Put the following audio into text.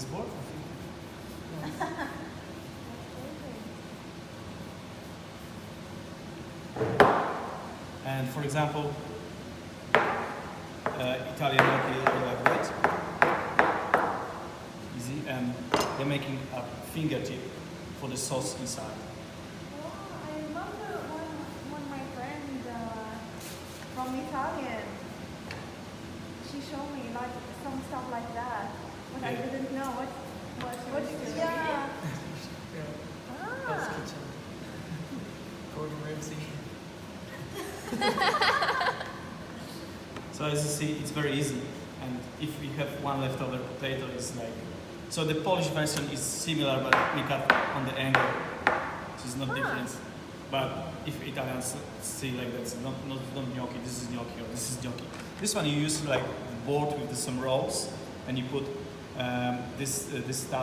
this board? And for example, Italian gnocchi like that. Easy, and they're making a fingertip for the sauce inside. Oh, I remember when my friend from Italian, she showed me like some stuff like that, but I didn't know what she was doing. Yeah. Hell's Ah. Kitchen. Gordon Ramsay. So as you see, it's very easy. And if we have one leftover potato, it's like... So the Polish version is similar, but we cut on the angle, so it's not different. But if Italians see like that, it's not gnocchi, this is gnocchi, or this is gnocchi. This one you use like board with some rolls, and you put this stuff